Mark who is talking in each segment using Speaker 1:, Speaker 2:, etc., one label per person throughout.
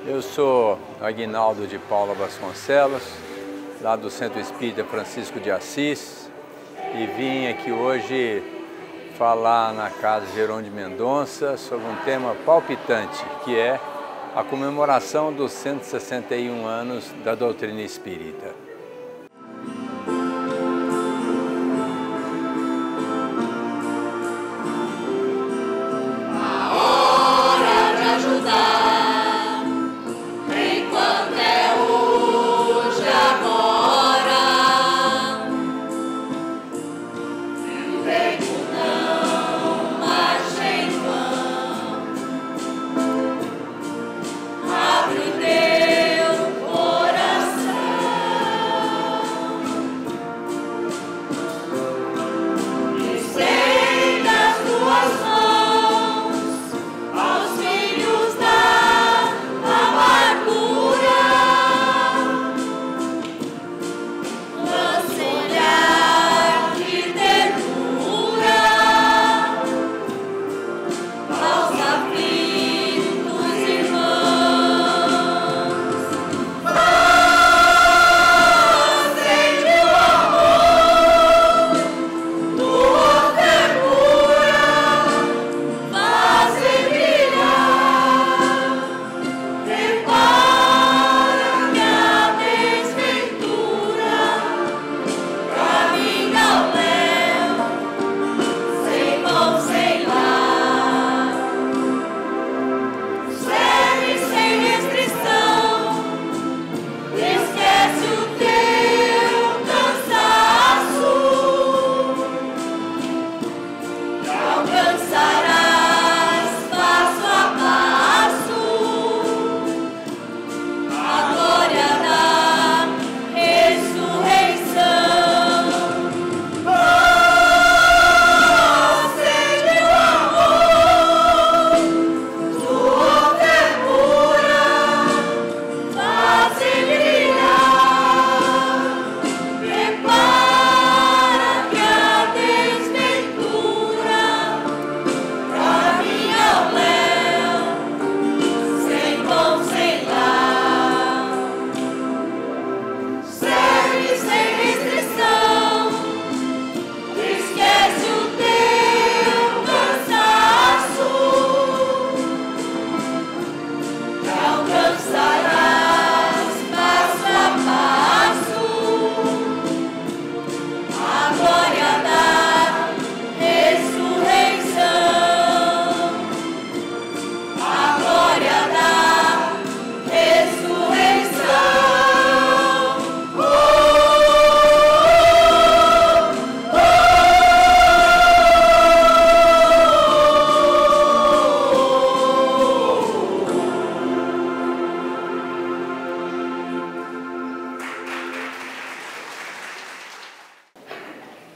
Speaker 1: Eu sou Aguinaldo de Paula Vasconcelos, lá do Centro Espírita Francisco de Assis, e vim aqui hoje falar na Casa Jerônimo de Mendonça sobre um tema palpitante, que é a comemoração dos 161 anos da doutrina espírita.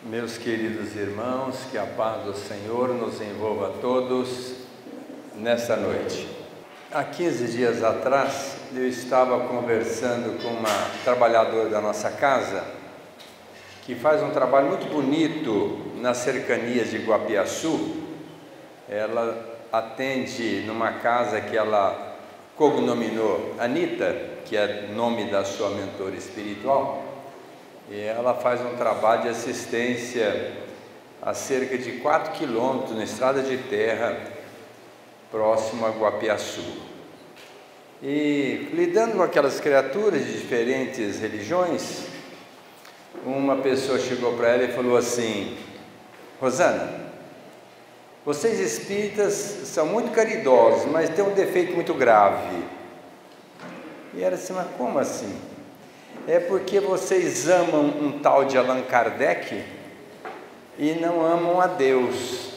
Speaker 1: Meus queridos irmãos, que a paz do Senhor nos envolva a todos nessa noite. Há 15 dias atrás, eu estava conversando com uma trabalhadora da nossa casa, que faz um trabalho muito bonito nas cercanias de Guapiaçu. Ela atende numa casa que ela cognominou Anita, que é nome da sua mentora espiritual. E ela faz um trabalho de assistência a cerca de 4 quilômetros na estrada de terra, próximo a Guapiaçu. E lidando com aquelas criaturas de diferentes religiões, uma pessoa chegou para ela e falou assim: Rosana, vocês espíritas são muito caridosos, mas tem um defeito muito grave. E ela disse: mas como assim? É porque vocês amam um tal de Allan Kardec e não amam a Deus.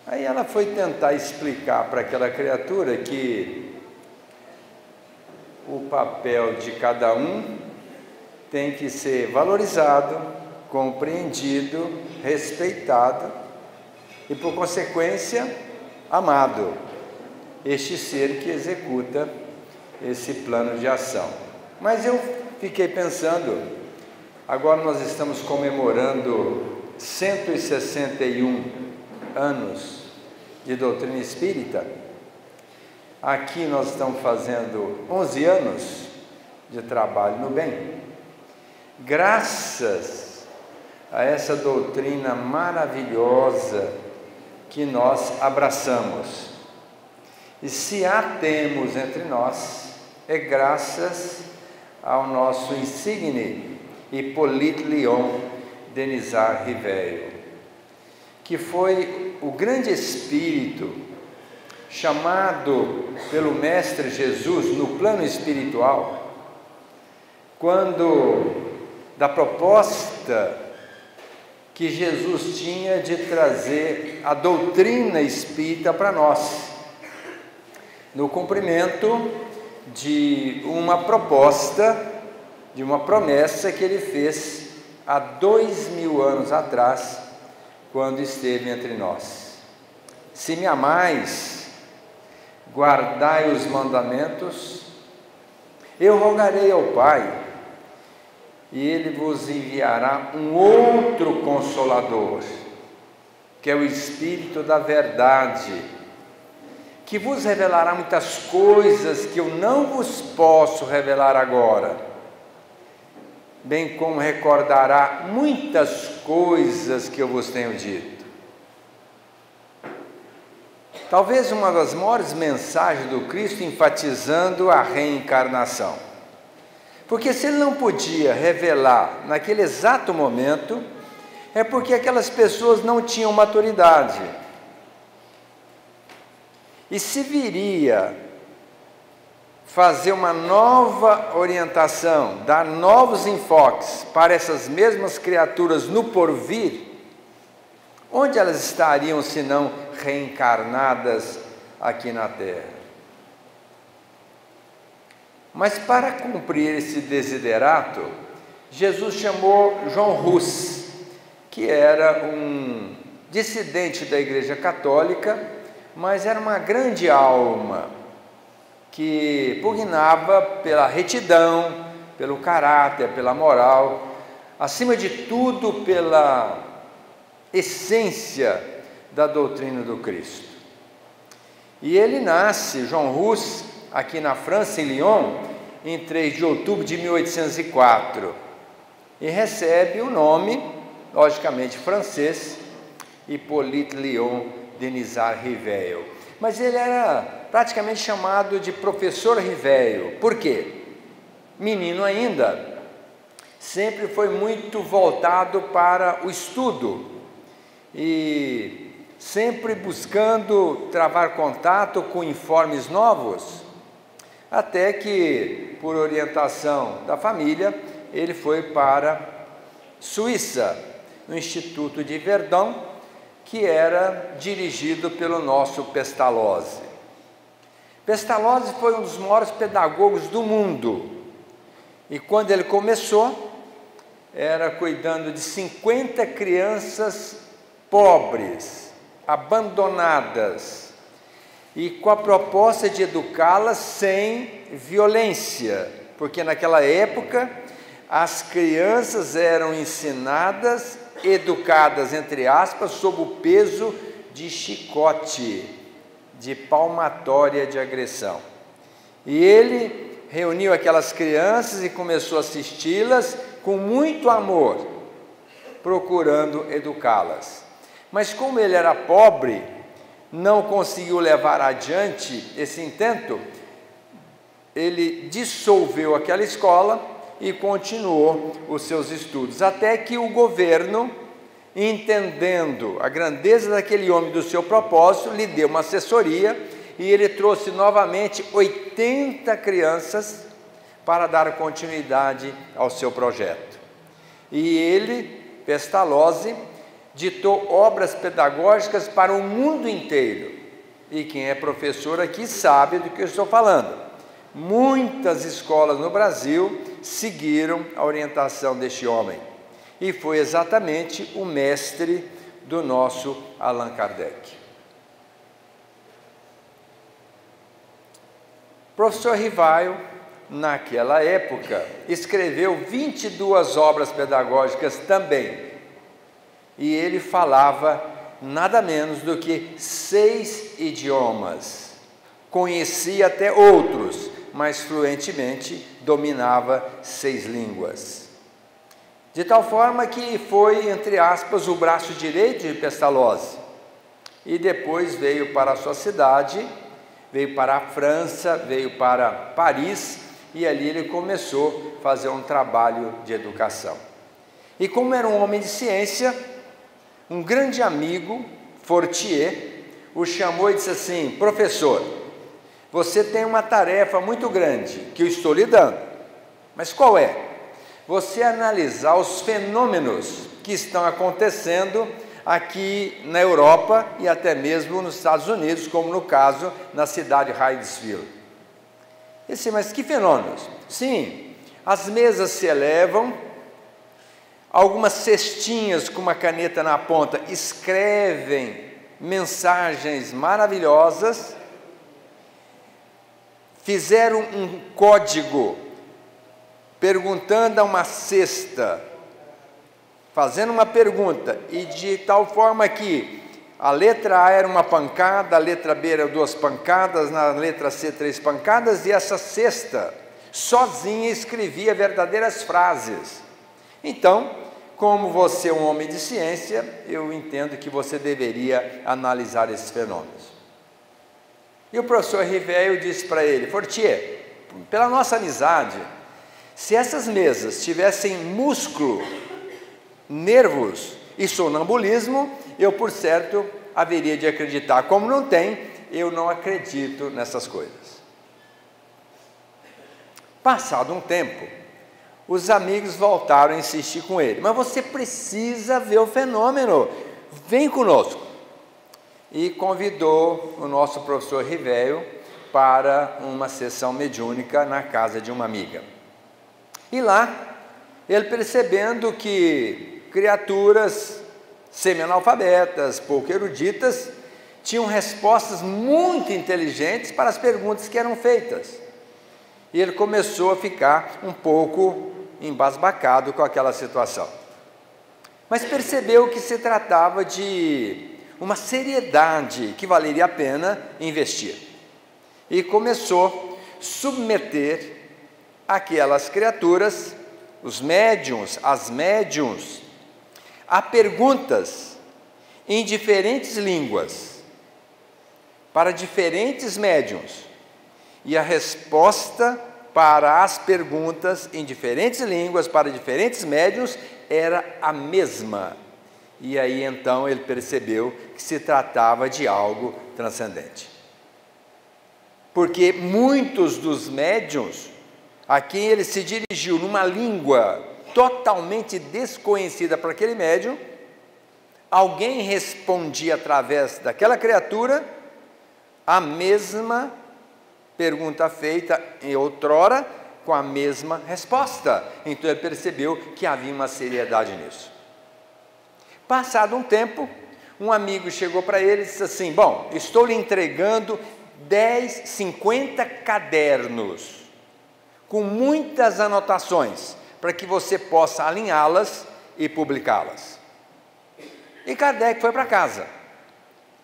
Speaker 1: Aí ela foi tentar explicar para aquela criatura que o papel de cada um tem que ser valorizado, compreendido, respeitado e, por consequência, amado. Este ser que executa esse plano de ação. Mas eu fiquei pensando, agora nós estamos comemorando 161 anos de doutrina espírita, Aqui nós estamos fazendo 11 anos de trabalho no bem, graças a essa doutrina maravilhosa que nós abraçamos. E se a temos entre nós, é graças ao nosso insigne Hippolyte Léon Denisard Ribeiro, que foi o grande espírito chamado pelo Mestre Jesus no plano espiritual, quando da proposta que Jesus tinha de trazer a doutrina espírita para nós, no cumprimento de uma proposta, de uma promessa que ele fez há 2000 anos atrás, quando esteve entre nós. Se me amais, guardai os mandamentos, eu rogarei ao Pai, e Ele vos enviará um outro Consolador, que é o Espírito da Verdade, que vos revelará muitas coisas que eu não vos posso revelar agora, bem como recordará muitas coisas que eu vos tenho dito. Talvez uma das maiores mensagens do Cristo enfatizando a reencarnação. Porque se ele não podia revelar naquele exato momento, é porque aquelas pessoas não tinham maturidade. E se viria fazer uma nova orientação, dar novos enfoques para essas mesmas criaturas no porvir, onde elas estariam se não reencarnadas aqui na Terra? Mas para cumprir esse desiderato, Jesus chamou João Hus, que era um dissidente da Igreja Católica, mas era uma grande alma, que pugnava pela retidão, pelo caráter, pela moral, acima de tudo pela essência da doutrina do Cristo. E ele nasce, João Hus, aqui na França, em Lyon, em 3 de outubro de 1804, e recebe o nome, logicamente francês, Hippolyte Léon Denisard Ribeiro. Mas ele era praticamente chamado de professor Ribeiro. Por quê? Menino ainda, sempre foi muito voltado para o estudo, e sempre buscando travar contato com informes novos, até que, por orientação da família, ele foi para Suíça, no Instituto de Verdun, que era dirigido pelo nosso Pestalozzi. Pestalozzi foi um dos maiores pedagogos do mundo, e quando ele começou, era cuidando de 50 crianças pobres, abandonadas, e com a proposta de educá-las sem violência, porque naquela época as crianças eram ensinadas, educadas, entre aspas, sob o peso de chicote, de palmatória de agressão. E ele reuniu aquelas crianças e começou a assisti-las com muito amor, procurando educá-las. Mas como ele era pobre, não conseguiu levar adiante esse intento, ele dissolveu aquela escola e continuou os seus estudos, até que o governo, entendendo a grandeza daquele homem, do seu propósito, lhe deu uma assessoria, e ele trouxe novamente 80 crianças para dar continuidade ao seu projeto. E ele, Pestalozzi, ditou obras pedagógicas para o mundo inteiro, e quem é professor aqui sabe do que eu estou falando. Muitas escolas no Brasil seguiram a orientação deste homem, e foi exatamente o mestre do nosso Allan Kardec. O professor Rivaio, naquela época, escreveu 22 obras pedagógicas também, e ele falava nada menos do que 6 idiomas. conhecia até outros, mas fluentemente dominava 6 línguas. De tal forma que foi, entre aspas, o braço direito de Pestalozzi. E depois veio para a sua cidade, veio para a França, veio para Paris, e ali ele começou a fazer um trabalho de educação. E como era um homem de ciência, um grande amigo, Fortier, o chamou e disse assim: professor, você tem uma tarefa muito grande que eu estou lhe dando, mas qual é? Você analisar os fenômenos que estão acontecendo aqui na Europa e até mesmo nos Estados Unidos, como no caso na cidade de Hydesville. Eu disse, mas que fenômenos? Sim, as mesas se elevam, algumas cestinhas com uma caneta na ponta escrevem mensagens maravilhosas, fizeram um código perguntando a uma cesta, fazendo uma pergunta, e de tal forma que a letra A era uma pancada, a letra B era 2 pancadas, na letra C 3 pancadas, e essa cesta sozinha escrevia verdadeiras frases. Então, como você é um homem de ciência, eu entendo que você deveria analisar esses fenômenos. E o professor Rivello disse para ele: Fortier, pela nossa amizade, se essas mesas tivessem músculo, nervos e sonambulismo, eu, por certo, haveria de acreditar. Como não tem, eu não acredito nessas coisas. Passado um tempo, os amigos voltaram a insistir com ele: mas você precisa ver o fenômeno, vem conosco. E convidou o nosso professor Rivello para uma sessão mediúnica na casa de uma amiga. E lá, ele percebendo que criaturas semi-analfabetas, pouco eruditas, tinham respostas muito inteligentes para as perguntas que eram feitas. E ele começou a ficar um pouco embasbacado com aquela situação. Mas percebeu que se tratava de uma seriedade que valeria a pena investir. E começou a submeter aquelas criaturas, os médiuns, as médiuns, a perguntas em diferentes línguas, para diferentes médiuns, e a resposta para as perguntas em diferentes línguas, para diferentes médiuns, era a mesma. E aí então ele percebeu que se tratava de algo transcendente. Porque muitos dos médiuns a quem ele se dirigiu numa língua totalmente desconhecida para aquele médium, alguém respondia através daquela criatura a mesma pergunta feita em outrora, com a mesma resposta. Então ele percebeu que havia uma seriedade nisso. Passado um tempo, um amigo chegou para ele e disse assim: bom, estou lhe entregando 50 cadernos com muitas anotações, para que você possa alinhá-las e publicá-las. E Kardec foi para casa,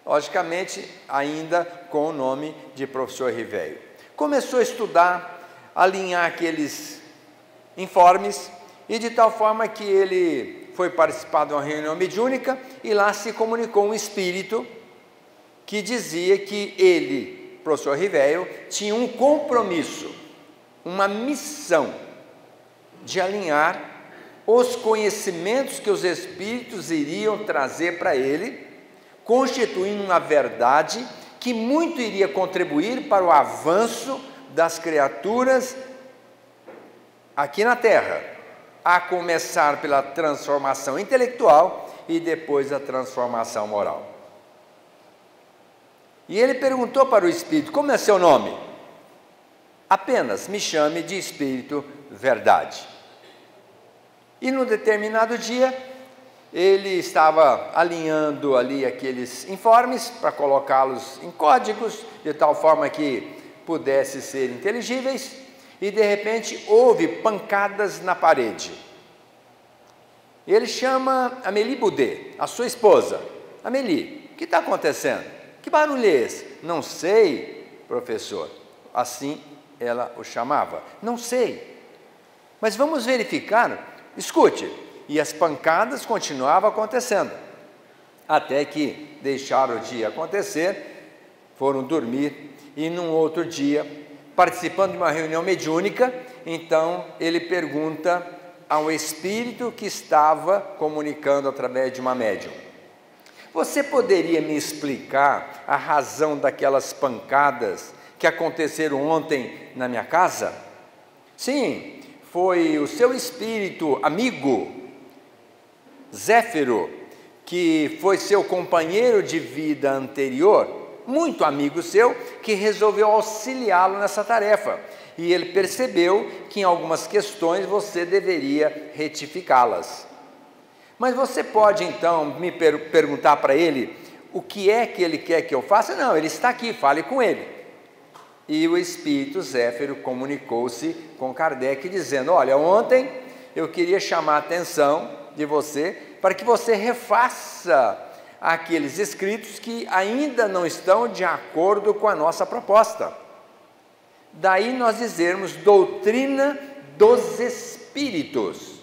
Speaker 1: logicamente ainda com o nome de professor Rivello. Começou a estudar, alinhar aqueles informes, e de tal forma que ele foi participar de uma reunião mediúnica, e lá se comunicou um espírito que dizia que ele, professor Rivello, tinha um compromisso, uma missão de alinhar os conhecimentos que os espíritos iriam trazer para ele, constituindo uma verdade que muito iria contribuir para o avanço das criaturas aqui na Terra, a começar pela transformação intelectual e depois a transformação moral. E ele perguntou para o espírito: como é seu nome? Apenas me chame de Espírito Verdade. E num determinado dia, ele estava alinhando ali aqueles informes para colocá-los em códigos, de tal forma que pudessem ser inteligíveis, e de repente houve pancadas na parede. Ele chama Amélie Boudet, a sua esposa. Amélie, o que está acontecendo? Que barulho é esse? Não sei. professor? Assim ela o chamava. Não sei, mas vamos verificar. Escute, e as pancadas continuavam acontecendo, até que deixaram de acontecer, foram dormir, e num outro dia, participando de uma reunião mediúnica, então ele pergunta ao espírito que estava comunicando através de uma médium: você poderia me explicar a razão daquelas pancadas que aconteceram ontem na minha casa? Sim, foi o seu espírito amigo, Zéfiro, que foi seu companheiro de vida anterior, muito amigo seu, que resolveu auxiliá-lo nessa tarefa. E ele percebeu que em algumas questões você deveria retificá-las. Mas você pode então me perguntar para ele o que é que ele quer que eu faça? Não, ele está aqui, fale com ele. E o espírito Zéfiro comunicou-se com Kardec dizendo: olha, ontem eu queria chamar a atenção de você para que você refaça aqueles escritos que ainda não estão de acordo com a nossa proposta. Daí nós dizermos doutrina dos espíritos,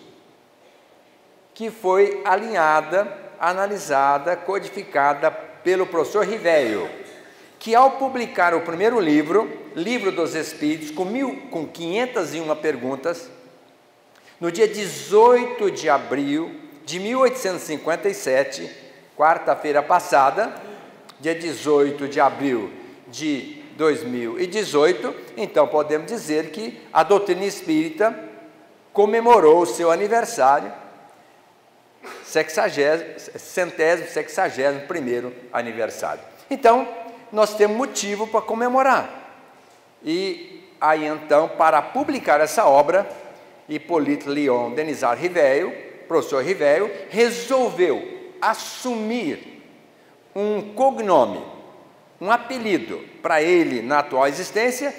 Speaker 1: que foi alinhada, analisada, codificada pelo professor Rivéio, que ao publicar o primeiro livro, Livro dos Espíritos, com 501 perguntas, no dia 18 de abril de 1857, quarta-feira passada, dia 18 de abril de 2018, então podemos dizer que a doutrina espírita comemorou o seu aniversário, 161º aniversário. Então, nós temos motivo para comemorar. E aí então, para publicar essa obra, Hippolyte Léon Denisard Rivéio, professor Rivéio, resolveu assumir um cognome, um apelido para ele na atual existência,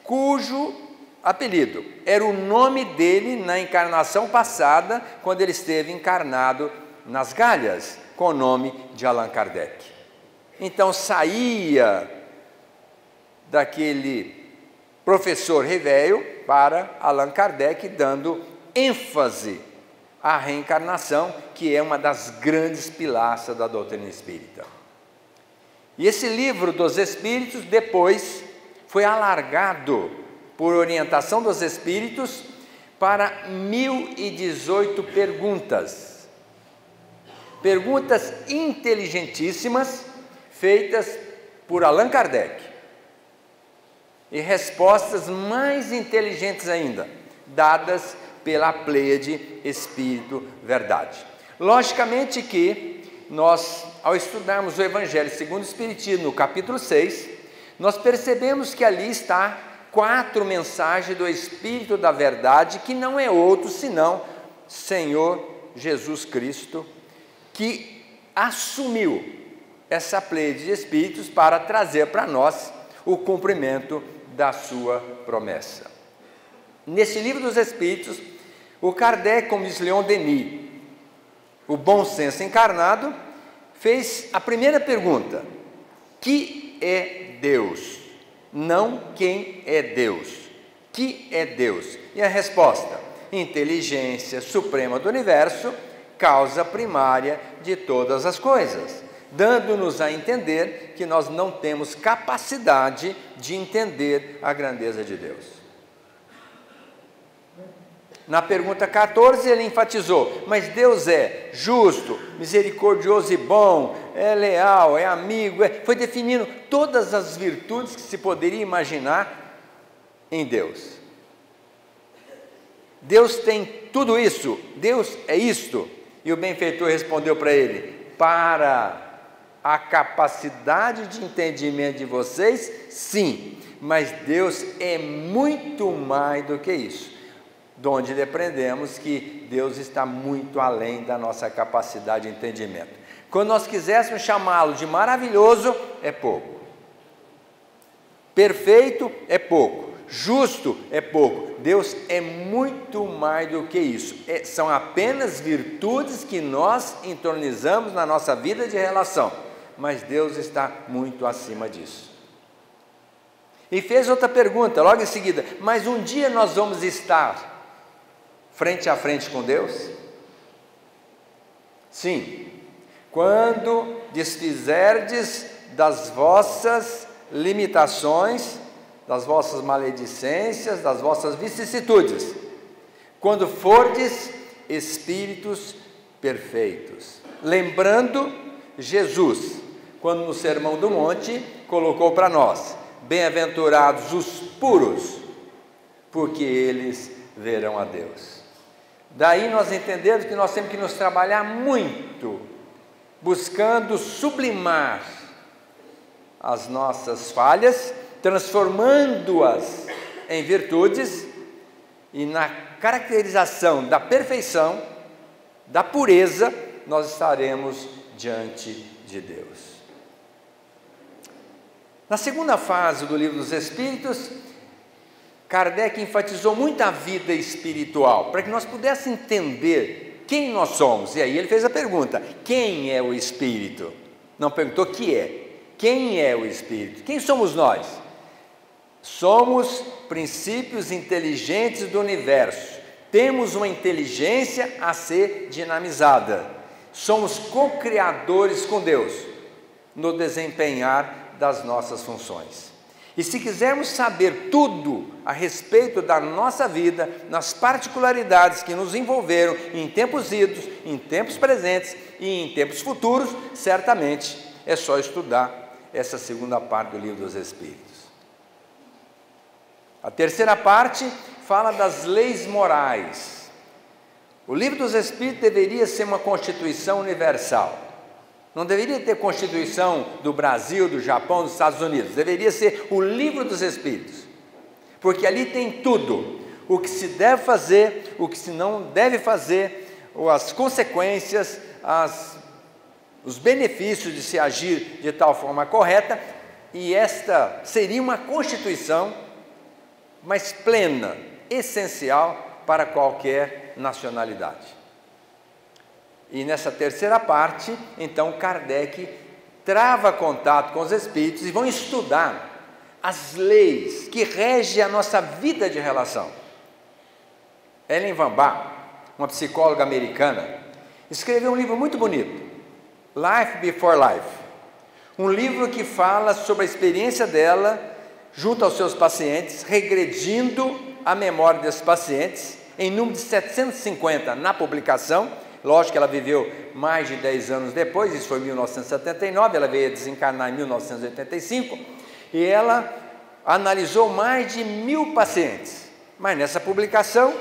Speaker 1: cujo apelido era o nome dele na encarnação passada, quando ele esteve encarnado nas Galhas, com o nome de Allan Kardec. Então saía daquele professor Rivéio para Allan Kardec, dando ênfase à reencarnação, que é uma das grandes pilastras da doutrina espírita. E esse livro dos Espíritos depois foi alargado, por orientação dos Espíritos, para 1018 perguntas. Perguntas inteligentíssimas, feitas por Allan Kardec, e respostas mais inteligentes ainda, dadas pela Pleiade Espírito Verdade. Logicamente que nós, ao estudarmos o Evangelho segundo o Espiritismo, no capítulo 6, nós percebemos que ali está 4 mensagens do Espírito da Verdade, que não é outro senão Senhor Jesus Cristo, que assumiu essa pleiade de espíritos para trazer para nós o cumprimento da sua promessa. Nesse livro dos Espíritos, o Kardec, como diz Leon Denis, o bom senso encarnado, fez a primeira pergunta: que é Deus? Não quem é Deus. Que é Deus? E a resposta: inteligência suprema do universo, causa primária de todas as coisas, dando-nos a entender que nós não temos capacidade de entender a grandeza de Deus. Na pergunta 14 ele enfatizou: mas Deus é justo, misericordioso e bom, é leal, é amigo, foi definindo todas as virtudes que se poderia imaginar em Deus. Deus tem tudo isso, Deus é isto. E o benfeitor respondeu para ele: para a capacidade de entendimento de vocês, sim, mas Deus é muito mais do que isso. De onde aprendemos que Deus está muito além da nossa capacidade de entendimento. Quando nós quiséssemos chamá-lo de maravilhoso, é pouco. Perfeito é pouco. Justo é pouco. Deus é muito mais do que isso. São apenas virtudes que nós entronizamos na nossa vida de relação. Mas Deus está muito acima disso. E fez outra pergunta, logo em seguida: mas um dia nós vamos estar frente a frente com Deus? Sim, quando desfizerdes das vossas limitações, das vossas maledicências, das vossas vicissitudes, quando fordes espíritos perfeitos. Lembrando Jesus, quando no Sermão do Monte colocou para nós: bem-aventurados os puros, porque eles verão a Deus. Daí nós entendemos que nós temos que nos trabalhar muito, buscando sublimar as nossas falhas, transformando-as em virtudes, e na caracterização da perfeição, da pureza, nós estaremos diante de Deus. Na segunda fase do Livro dos Espíritos, Kardec enfatizou muito a vida espiritual, para que nós pudéssemos entender quem nós somos. E aí ele fez a pergunta: quem é o Espírito? Não perguntou que é. Quem é o Espírito? Quem somos nós? Somos princípios inteligentes do universo. Temos uma inteligência a ser dinamizada. Somos co-criadores com Deus no desempenhar das nossas funções. E se quisermos saber tudo a respeito da nossa vida, nas particularidades que nos envolveram em tempos idos, em tempos presentes e em tempos futuros, certamente é só estudar essa segunda parte do Livro dos Espíritos. A terceira parte fala das leis morais. O Livro dos Espíritos deveria ser uma constituição universal. Não deveria ter constituição do Brasil, do Japão, dos Estados Unidos. Deveria ser o Livro dos Espíritos. Porque ali tem tudo. O que se deve fazer, o que se não deve fazer, ou as consequências, os benefícios de se agir de tal forma correta. E esta seria uma constituição, mas plena, essencial para qualquer nacionalidade. E nessa terceira parte, então, Kardec trava contato com os espíritos e vão estudar as leis que regem a nossa vida de relação. Ellen Van Bach, uma psicóloga americana, escreveu um livro muito bonito, Life Before Life, um livro que fala sobre a experiência dela junto aos seus pacientes, regredindo a memória desses pacientes, em número de 750 na publicação. Lógico que ela viveu mais de 10 anos depois, isso foi em 1979, ela veio a desencarnar em 1985, e ela analisou mais de 1000 pacientes. Mas nessa publicação,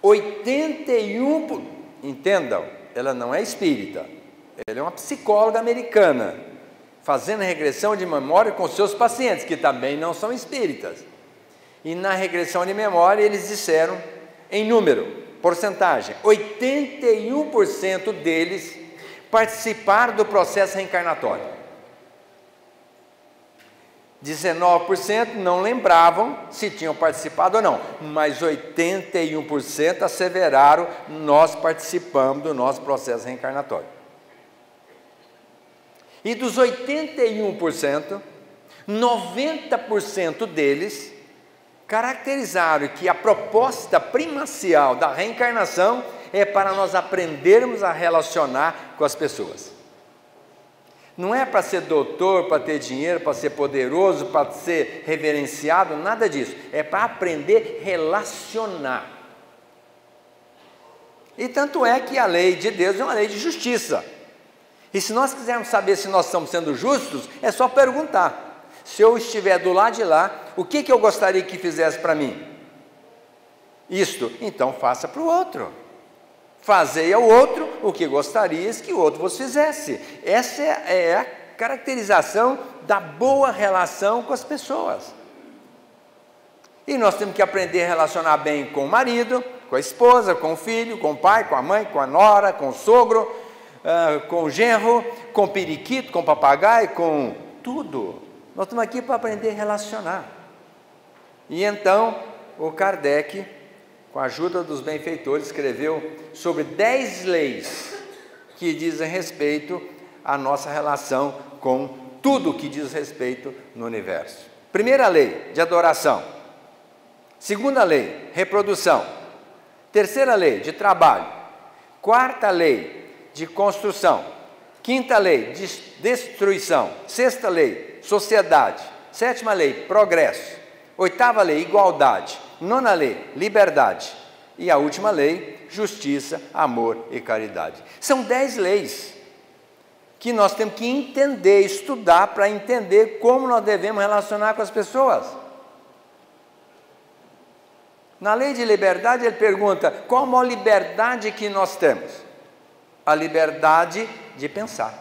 Speaker 1: 81%, entendam, ela não é espírita, ela é uma psicóloga americana, fazendo regressão de memória com seus pacientes, que também não são espíritas. E na regressão de memória, eles disseram, em número, porcentagem, 81% deles participaram do processo reencarnatório. 19% não lembravam se tinham participado ou não, mas 81% asseveraram: nós participamos do nosso processo reencarnatório. E dos 81%, 90% deles caracterizaram que a proposta primacial da reencarnação é para nós aprendermos a relacionar com as pessoas. Não é para ser doutor, para ter dinheiro, para ser poderoso, para ser reverenciado, nada disso. É para aprender a relacionar. E tanto é que a lei de Deus é uma lei de justiça. E se nós quisermos saber se nós estamos sendo justos, é só perguntar. Se eu estiver do lado de lá, o que eu gostaria que fizesse para mim? Isto, então faça para o outro. Fazei ao outro o que gostarias que o outro vos fizesse. Essa é a caracterização da boa relação com as pessoas. E nós temos que aprender a relacionar bem com o marido, com a esposa, com o filho, com o pai, com a mãe, com a nora, com o sogro, com o genro, com o periquito, com o papagaio, com tudo. Nós estamos aqui para aprender a relacionar. E então, o Kardec, com a ajuda dos benfeitores, escreveu sobre 10 leis que dizem respeito à nossa relação com tudo que diz respeito no universo.
Speaker 2: Primeira lei, de adoração. Segunda lei, reprodução. Terceira lei, de trabalho. Quarta lei, de construção. Quinta lei, de destruição. Sexta lei, sociedade. Sétima lei, progresso. Oitava lei, igualdade. Nona lei, liberdade. E a última lei, justiça, amor e caridade. São 10 leis que nós temos que entender, estudar para entender como nós devemos relacionar com as pessoas. Na lei de liberdade ele pergunta, qual a maior liberdade que nós temos? A liberdade de pensar.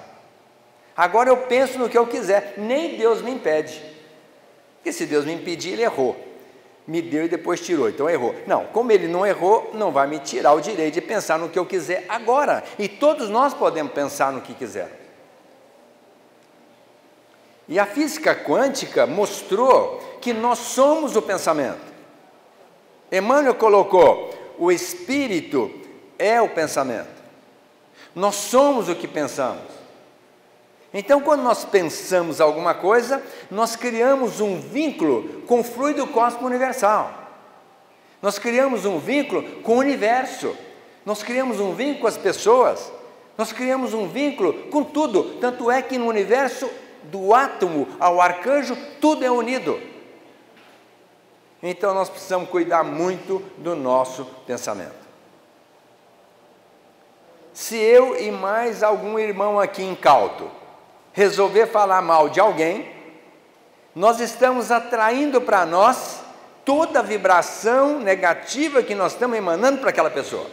Speaker 2: Agora eu penso no que eu quiser, nem Deus me impede. Porque se Deus me impedir, ele errou. Me deu e depois tirou, então errou. Não, como ele não errou, não vai me tirar o direito de pensar no que eu quiser agora. E todos nós podemos pensar no que quiser. E a física quântica mostrou que nós somos o pensamento. Emmanuel colocou, o espírito é o pensamento. Nós somos o que pensamos. Então, quando nós pensamos alguma coisa, nós criamos um vínculo com o fluido cósmico universal. Nós criamos um vínculo com o universo. Nós criamos um vínculo com as pessoas. Nós criamos um vínculo com tudo. Tanto é que no universo, do átomo ao arcanjo, tudo é unido. Então, nós precisamos cuidar muito do nosso pensamento. Se eu e mais algum irmão aqui incauto resolver falar mal de alguém, nós estamos atraindo para nós toda a vibração negativa que nós estamos emanando para aquela pessoa.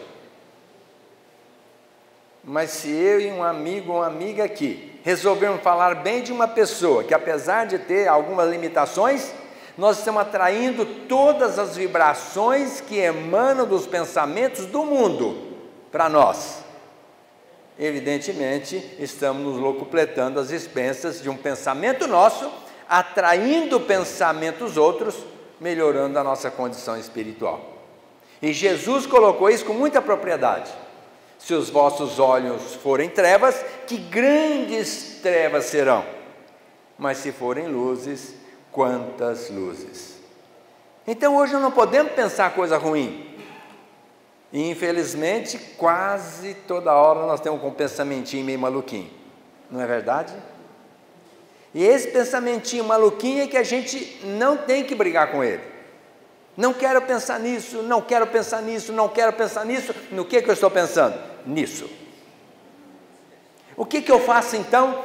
Speaker 2: Mas se eu e um amigo ou uma amiga aqui resolvermos falar bem de uma pessoa que, apesar de ter algumas limitações, nós estamos atraindo todas as vibrações que emanam dos pensamentos do mundo para nós. Evidentemente, estamos nos locupletando às expensas de um pensamento nosso, atraindo pensamentos outros, melhorando a nossa condição espiritual. E Jesus colocou isso com muita propriedade. Se os vossos olhos forem trevas, que grandes trevas serão. Mas se forem luzes, quantas luzes. Então hoje não podemos pensar coisa ruim. E infelizmente, quase toda hora nós temos um pensamentinho meio maluquinho. Não é verdade? E esse pensamentinho maluquinho é que a gente não tem que brigar com ele. Não quero pensar nisso, não quero pensar nisso, não quero pensar nisso. No que eu estou pensando? Nisso. O que eu faço então?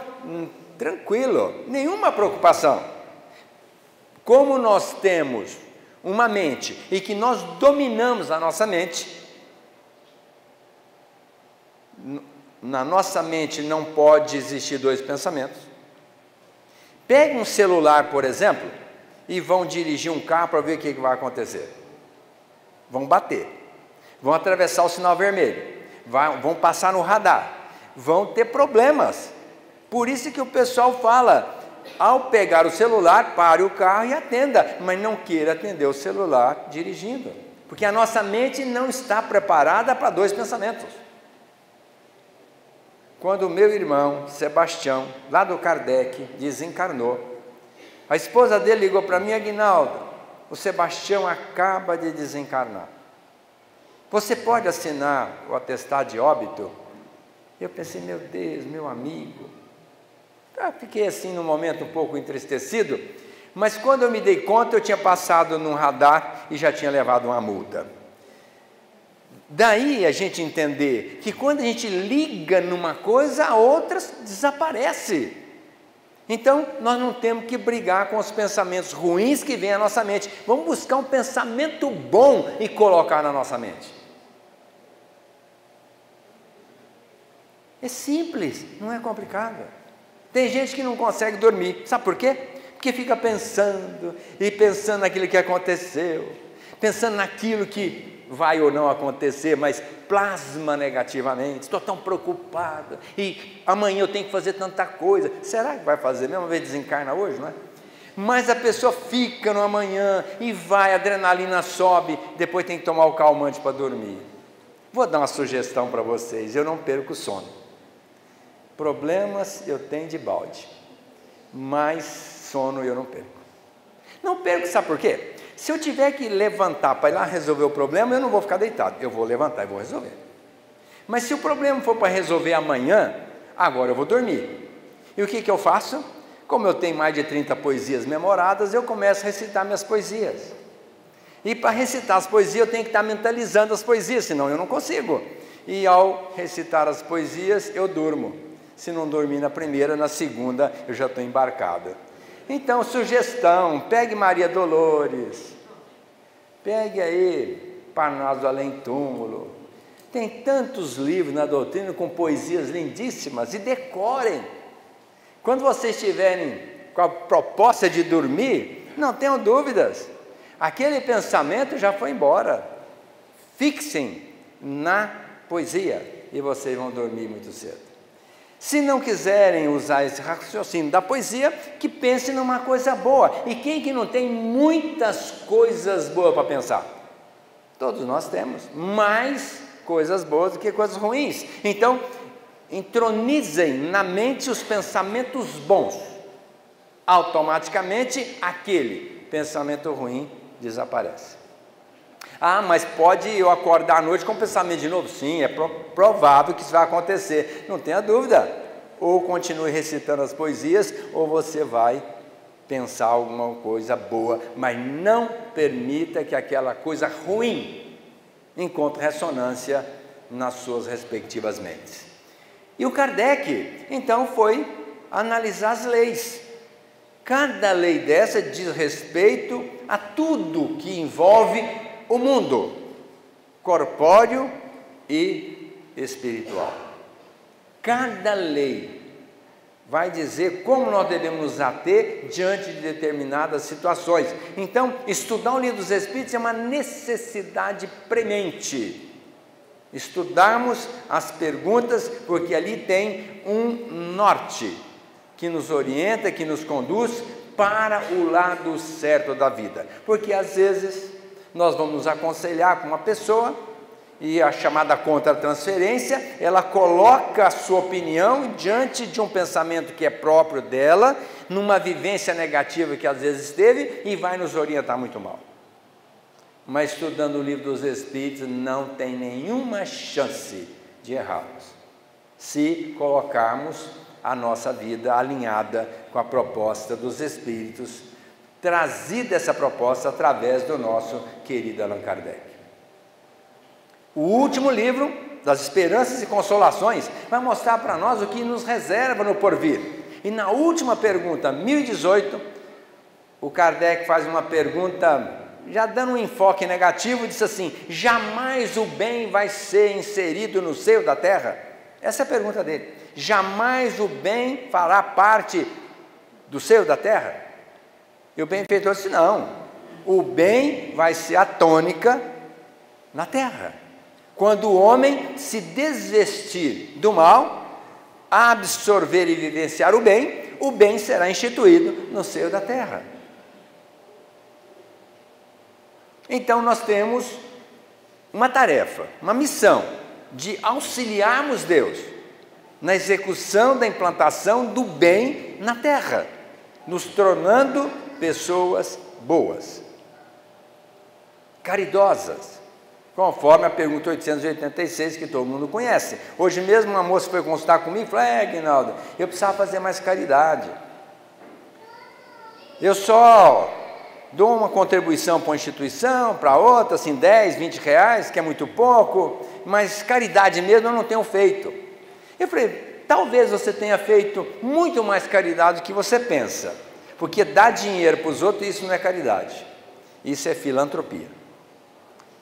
Speaker 2: Tranquilo, nenhuma preocupação. Como nós temos uma mente e que nós dominamos a nossa mente, na nossa mente não pode existir dois pensamentos. Pegue um celular, por exemplo, e vão dirigir um carro para ver o que vai acontecer. Vão bater, vão atravessar o sinal vermelho, vão passar no radar, vão ter problemas. Por isso que o pessoal fala, ao pegar o celular, pare o carro e atenda, mas não queira atender o celular dirigindo, porque a nossa mente não está preparada para dois pensamentos. Quando o meu irmão, Sebastião, lá do Kardec, desencarnou, a esposa dele ligou para mim, Aguinaldo, o Sebastião acaba de desencarnar. Você pode assinar o atestado de óbito? Eu pensei, meu Deus, meu amigo. Fiquei assim num momento um pouco entristecido, mas quando eu me dei conta, eu tinha passado num radar e já tinha levado uma multa. Daí a gente entender que quando a gente liga numa coisa, a outra desaparece. Então, nós não temos que brigar com os pensamentos ruins que vêm à nossa mente. Vamos buscar um pensamento bom e colocar na nossa mente. É simples, não é complicado. Tem gente que não consegue dormir. Sabe por quê? Porque fica pensando, e pensando naquilo que aconteceu, pensando naquilo que vai ou não acontecer, mas plasma negativamente. Estou tão preocupado, e amanhã eu tenho que fazer tanta coisa. Será que vai fazer mesmo? Uma vez desencarna hoje, não é? Mas a pessoa fica no amanhã, e vai, a adrenalina sobe, depois tem que tomar o calmante para dormir. Vou dar uma sugestão para vocês, eu não perco o sono. Problemas eu tenho de balde, mas sono eu não perco. Não perco, sabe por quê? Se eu tiver que levantar para ir lá resolver o problema, eu não vou ficar deitado, eu vou levantar e vou resolver. Mas se o problema for para resolver amanhã, agora eu vou dormir. E o que eu faço? Como eu tenho mais de 30 poesias memoradas, eu começo a recitar minhas poesias. E para recitar as poesias, eu tenho que estar mentalizando as poesias, senão eu não consigo. E ao recitar as poesias, eu durmo. Se não dormir na primeira, na segunda, eu já estou embarcado. Então, sugestão, pegue Maria Dolores, pegue aí Parnaso do Além Túmulo. Tem tantos livros na doutrina com poesias lindíssimas, e decorem. Quando vocês estiverem com a proposta de dormir, não tenham dúvidas, aquele pensamento já foi embora. Fixem na poesia e vocês vão dormir muito cedo. Se não quiserem usar esse raciocínio da poesia, que pensem numa coisa boa. E quem que não tem muitas coisas boas para pensar? Todos nós temos mais coisas boas do que coisas ruins. Então, entronizem na mente os pensamentos bons. Automaticamente, aquele pensamento ruim desaparece. Ah, mas pode eu acordar à noite com pensamento de novo? Sim, é provável que isso vai acontecer, não tenha dúvida. Ou continue recitando as poesias, ou você vai pensar alguma coisa boa, mas não permita que aquela coisa ruim encontre ressonância nas suas respectivas mentes. E o Kardec, então, foi analisar as leis. Cada lei dessa diz respeito a tudo que envolve o mundo corpóreo e espiritual. Cada lei vai dizer como nós devemos nos ater diante de determinadas situações. Então, estudar o Livro dos Espíritos é uma necessidade premente. Estudarmos as perguntas, porque ali tem um norte que nos orienta, que nos conduz para o lado certo da vida. Porque às vezes nós vamos nos aconselhar com uma pessoa e a chamada contra-transferência, ela coloca a sua opinião diante de um pensamento que é próprio dela, numa vivência negativa que às vezes teve, e vai nos orientar muito mal. Mas estudando o Livro dos Espíritos não tem nenhuma chance de errarmos, se colocarmos a nossa vida alinhada com a proposta dos Espíritos, trazida essa proposta através do nosso querido Allan Kardec. O último livro, das Esperanças e Consolações, vai mostrar para nós o que nos reserva no porvir. E na última pergunta, 1018, o Kardec faz uma pergunta, já dando um enfoque negativo, diz assim: jamais o bem vai ser inserido no seio da terra? Essa é a pergunta dele. Jamais o bem fará parte do seio da terra? E o benfeitor disse: não, o bem vai ser a tônica na terra. Quando o homem se desvestir do mal, absorver e vivenciar o bem será instituído no seio da terra. Então nós temos uma tarefa, uma missão de auxiliarmos Deus na execução da implantação do bem na terra, nos tornando pessoas boas, caridosas, conforme a pergunta 886 que todo mundo conhece. Hoje mesmo uma moça foi consultar comigo e falou: Aguinaldo, eu precisava fazer mais caridade. Eu só dou uma contribuição para uma instituição, para outra, assim, 10, 20 reais, que é muito pouco, mas caridade mesmo eu não tenho feito. Eu falei: talvez você tenha feito muito mais caridade do que você pensa, porque dar dinheiro para os outros, isso não é caridade, isso é filantropia.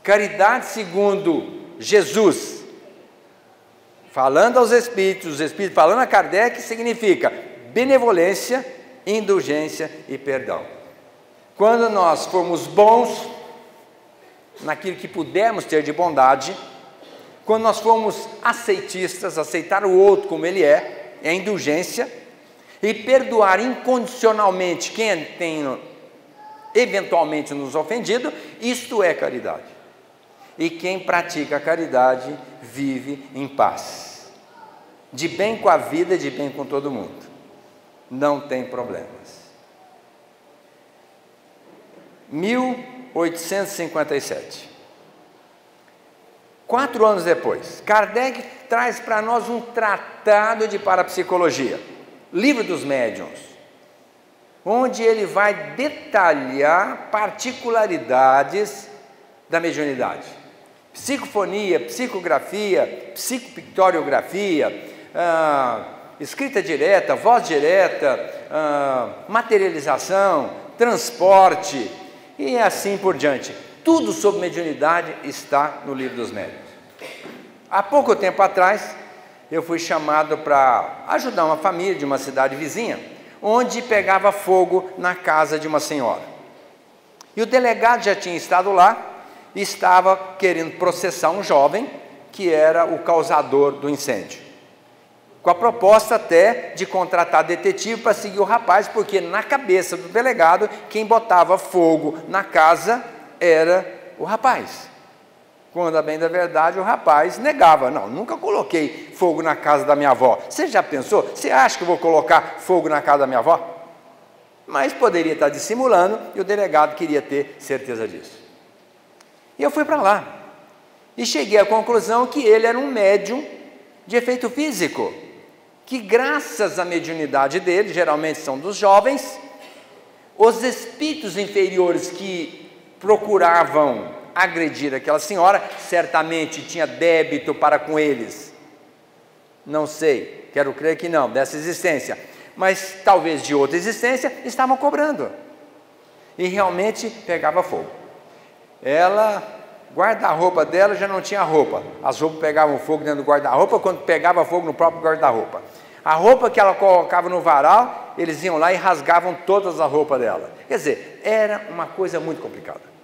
Speaker 2: Caridade segundo Jesus, falando aos Espíritos, os Espíritos falando a Kardec, significa benevolência, indulgência e perdão. Quando nós formos bons naquilo que pudermos ter de bondade, quando nós formos aceitistas, aceitar o outro como ele é a indulgência, e perdoar incondicionalmente quem tem eventualmente nos ofendido, isto é caridade. E quem pratica a caridade vive em paz, de bem com a vida e de bem com todo mundo, não tem problemas. 1857. 4 anos depois, Kardec traz para nós um tratado de parapsicologia, Livro dos Médiuns, onde ele vai detalhar particularidades da mediunidade. Psicofonia, psicografia, psicopictoriografia, escrita direta, voz direta, materialização, transporte e assim por diante. Tudo sobre mediunidade está no Livro dos Médiuns. Há pouco tempo atrás, eu fui chamado para ajudar uma família de uma cidade vizinha, onde pegava fogo na casa de uma senhora. E o delegado já tinha estado lá e estava querendo processar um jovem que era o causador do incêndio, com a proposta até de contratar detetive para seguir o rapaz, porque na cabeça do delegado, quem botava fogo na casa era o rapaz. Quando, a bem da verdade, o rapaz negava. Não, nunca coloquei fogo na casa da minha avó. Você já pensou? Você acha que eu vou colocar fogo na casa da minha avó? Mas poderia estar dissimulando e o delegado queria ter certeza disso. E eu fui para lá e cheguei à conclusão que ele era um médium de efeito físico, que graças à mediunidade dele, geralmente são dos jovens, os espíritos inferiores que procuravam agredir aquela senhora, certamente tinha débito para com eles. Não sei, quero crer que não, dessa existência, mas talvez de outra existência, estavam cobrando. E realmente pegava fogo. Ela, guarda-roupa dela já não tinha roupa. As roupas pegavam fogo dentro do guarda-roupa, quando pegava fogo no próprio guarda-roupa. A roupa que ela colocava no varal, eles iam lá e rasgavam todas as roupas dela. Quer dizer, era uma coisa muito complicada.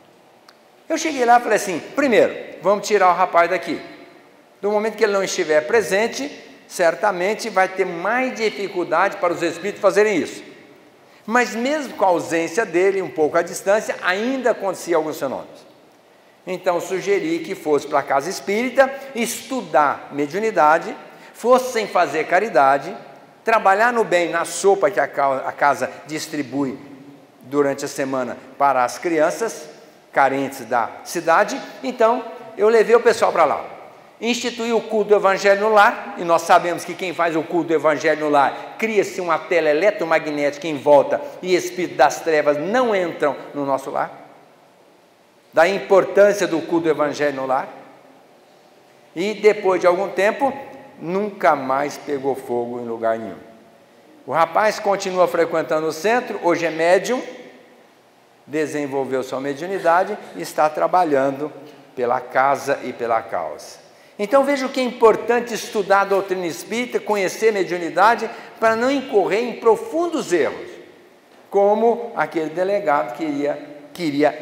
Speaker 2: Eu cheguei lá e falei assim, primeiro, vamos tirar o rapaz daqui. No momento que ele não estiver presente, certamente vai ter mais dificuldade para os espíritos fazerem isso. Mas mesmo com a ausência dele, um pouco à distância, ainda acontecia alguns fenômenos. Então sugeri que fosse para a casa espírita, estudar mediunidade, fossem fazer caridade, trabalhar no bem na sopa que a casa distribui durante a semana para as crianças carentes da cidade. Então eu levei o pessoal para lá, instituí o culto do Evangelho no lar, e nós sabemos que quem faz o culto do Evangelho no lar, cria-se uma tela eletromagnética em volta e espíritos das trevas não entram no nosso lar. Da importância do culto do Evangelho no lar. E depois de algum tempo, nunca mais pegou fogo em lugar nenhum. O rapaz continua frequentando o centro, hoje é médium, desenvolveu sua mediunidade e está trabalhando pela casa e pela causa. Então veja o que é importante estudar a doutrina espírita, conhecer a mediunidade, para não incorrer em profundos erros, como aquele delegado queria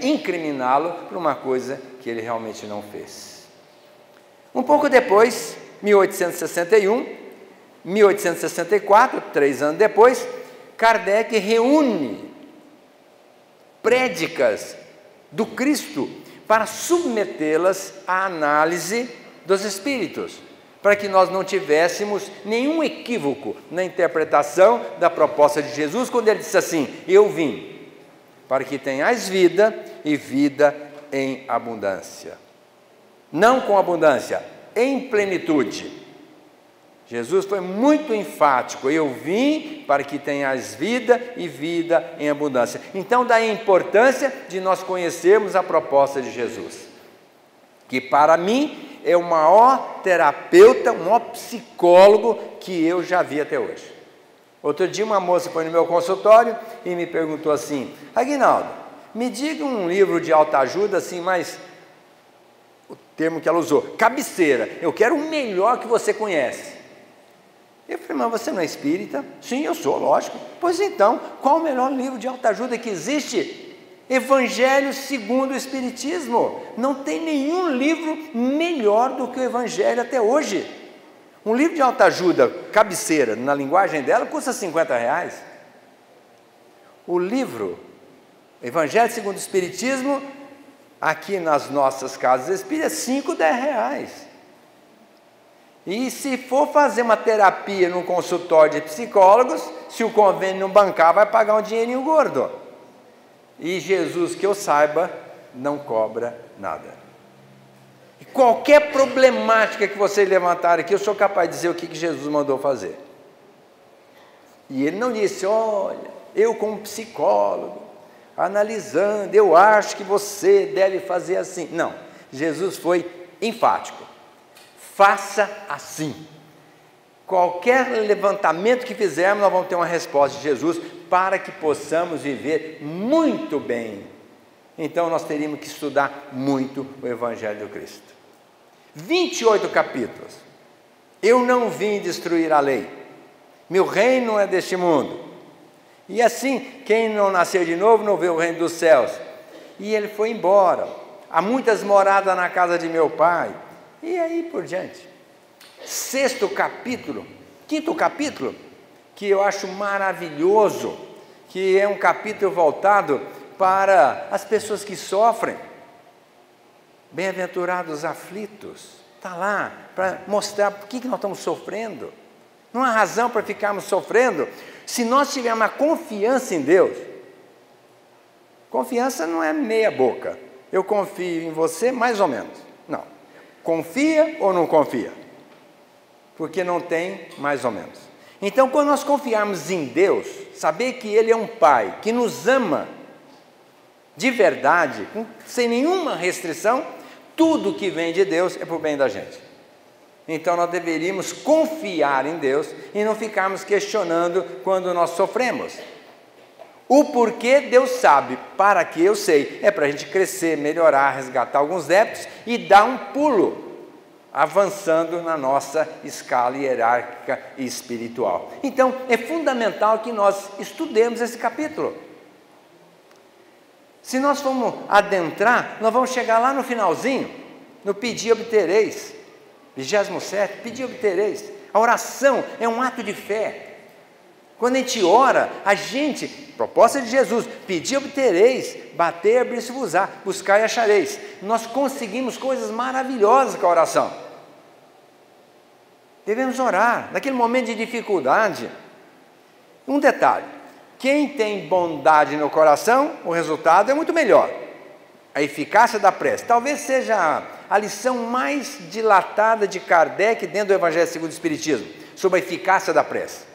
Speaker 2: incriminá-lo por uma coisa que ele realmente não fez. Um pouco depois, 1861, 1864, 3 anos depois, Kardec reúne prédicas do Cristo para submetê-las à análise dos espíritos, para que nós não tivéssemos nenhum equívoco na interpretação da proposta de Jesus, quando ele disse assim: eu vim para que tenhais vida e vida em abundância. Não com abundância, em plenitude. Jesus foi muito enfático: eu vim para que tenhas vida e vida em abundância. Então daí a importância de nós conhecermos a proposta de Jesus, que para mim é o maior terapeuta, o maior psicólogo que eu já vi até hoje. Outro dia uma moça foi no meu consultório e me perguntou assim: Aguinaldo, me diga um livro de autoajuda assim, mas o termo que ela usou, cabeceira, eu quero o melhor que você conhece. Eu falei: mas você não é espírita? Sim, eu sou, lógico. Pois então, qual o melhor livro de autoajuda que existe? Evangelho segundo o Espiritismo. Não tem nenhum livro melhor do que o Evangelho até hoje. Um livro de autoajuda, cabeceira, na linguagem dela, custa R$50. O livro Evangelho segundo o Espiritismo, aqui nas nossas casas espíritas, R$5, R$10. E se for fazer uma terapia num consultório de psicólogos, se o convênio não bancar, vai pagar um dinheirinho gordo. E Jesus, que eu saiba, não cobra nada. E qualquer problemática que vocês levantarem aqui, eu sou capaz de dizer o que Jesus mandou fazer. E ele não disse, olha, eu como psicólogo, analisando, eu acho que você deve fazer assim. Não, Jesus foi enfático. Faça assim. Qualquer levantamento que fizermos, nós vamos ter uma resposta de Jesus para que possamos viver muito bem. Então nós teríamos que estudar muito o Evangelho do Cristo. 28 capítulos. Eu não vim destruir a lei. Meu reino não é deste mundo. E assim, quem não nasceu de novo não vê o reino dos céus. E ele foi embora. Há muitas moradas na casa de meu pai. E aí por diante. 6º capítulo, 5º capítulo, que eu acho maravilhoso, que é um capítulo voltado para as pessoas que sofrem. Bem-aventurados aflitos. Está lá para mostrar por que nós estamos sofrendo. Não há razão para ficarmos sofrendo. Se nós tivermos uma confiança em Deus, confiança não é meia boca. Eu confio em você mais ou menos. Não. Confia ou não confia? Porque não tem mais ou menos. Então, quando nós confiarmos em Deus, saber que Ele é um Pai que nos ama de verdade, sem nenhuma restrição, tudo que vem de Deus é para o bem da gente. Então nós deveríamos confiar em Deus e não ficarmos questionando quando nós sofremos. O porquê Deus sabe, para que eu sei, é para a gente crescer, melhorar, resgatar alguns débitos e dar um pulo, avançando na nossa escala hierárquica e espiritual. Então é fundamental que nós estudemos esse capítulo. Se nós formos adentrar, nós vamos chegar lá no finalzinho, no pedir obtereis. 27, pedir obtereis. A oração é um ato de fé. Quando a gente ora, a gente, proposta de Jesus, pedir obtereis, bater, abrir-se-vos-á, buscar e achareis. Nós conseguimos coisas maravilhosas com a oração. Devemos orar, naquele momento de dificuldade. Um detalhe, quem tem bondade no coração, o resultado é muito melhor. A eficácia da prece, talvez seja a lição mais dilatada de Kardec dentro do Evangelho segundo o Espiritismo, sobre a eficácia da prece.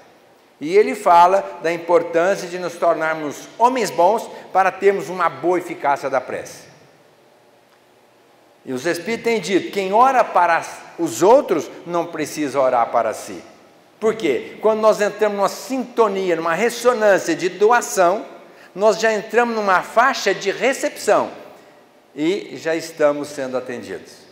Speaker 2: E ele fala da importância de nos tornarmos homens bons para termos uma boa eficácia da prece. E os Espíritos têm dito, quem ora para os outros não precisa orar para si. Por quê? Quando nós entramos numa sintonia, numa ressonância de doação, nós já entramos numa faixa de recepção e já estamos sendo atendidos.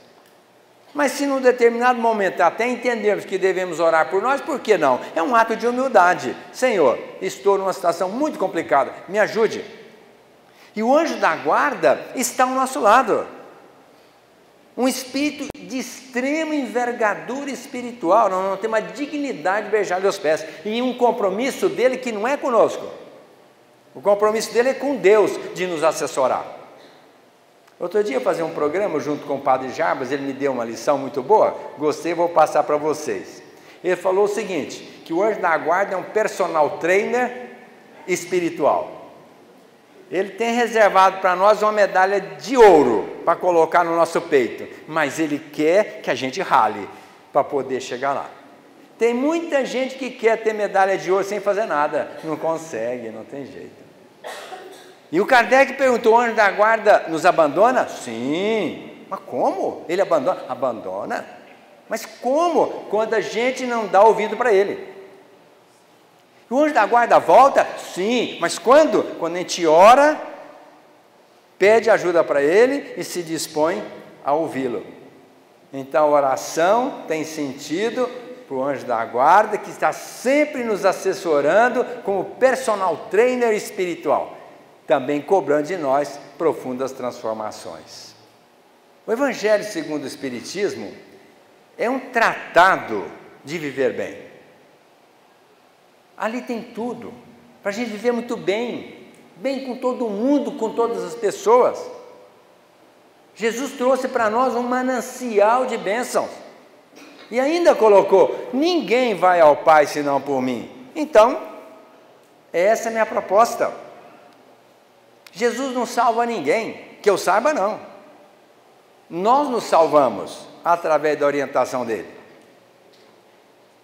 Speaker 2: Mas se num determinado momento até entendermos que devemos orar por nós, por que não? É um ato de humildade. Senhor, estou numa situação muito complicada, me ajude. E o anjo da guarda está ao nosso lado. Um espírito de extrema envergadura espiritual, nós não temos a dignidade de beijar-lhe os pés. E um compromisso dele que não é conosco. O compromisso dele é com Deus, de nos assessorar. Outro dia eu fazia um programa junto com o padre Jarbas, ele me deu uma lição muito boa, gostei, vou passar para vocês. Ele falou o seguinte, que o anjo da guarda é um personal trainer espiritual. Ele tem reservado para nós uma medalha de ouro para colocar no nosso peito, mas ele quer que a gente rale para poder chegar lá. Tem muita gente que quer ter medalha de ouro sem fazer nada, não consegue, não tem jeito. E o Kardec perguntou, o anjo da guarda nos abandona? Sim. Mas como? Ele abandona? Abandona. Mas como? Quando a gente não dá ouvido para ele. O anjo da guarda volta? Sim. Mas quando? Quando a gente ora, pede ajuda para ele e se dispõe a ouvi-lo. Então a oração tem sentido para o anjo da guarda, que está sempre nos assessorando como personal trainer espiritual, também cobrando de nós profundas transformações. O Evangelho segundo o Espiritismo é um tratado de viver bem. Ali tem tudo, para a gente viver muito bem, bem com todo mundo, com todas as pessoas. Jesus trouxe para nós um manancial de bênçãos, e ainda colocou, ninguém vai ao Pai senão por mim. Então, essa é a minha proposta. Jesus não salva ninguém, que eu saiba não. Nós nos salvamos através da orientação dele.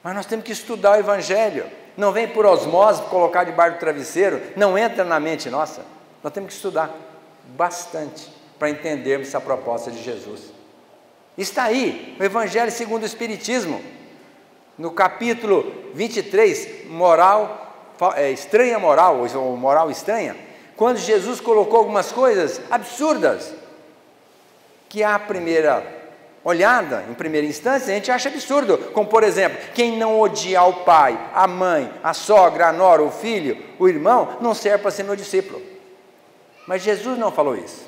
Speaker 2: Mas nós temos que estudar o Evangelho. Não vem por osmose, colocar debaixo do travesseiro, não entra na mente nossa. Nós temos que estudar bastante para entendermos essa proposta de Jesus. Está aí, o Evangelho segundo o Espiritismo, no capítulo 23, estranha moral, ou moral estranha, quando Jesus colocou algumas coisas absurdas, que à primeira olhada, em primeira instância, a gente acha absurdo, como por exemplo, quem não odiar o pai, a mãe, a sogra, a nora, o filho, o irmão, não serve para ser meu discípulo. Mas Jesus não falou isso.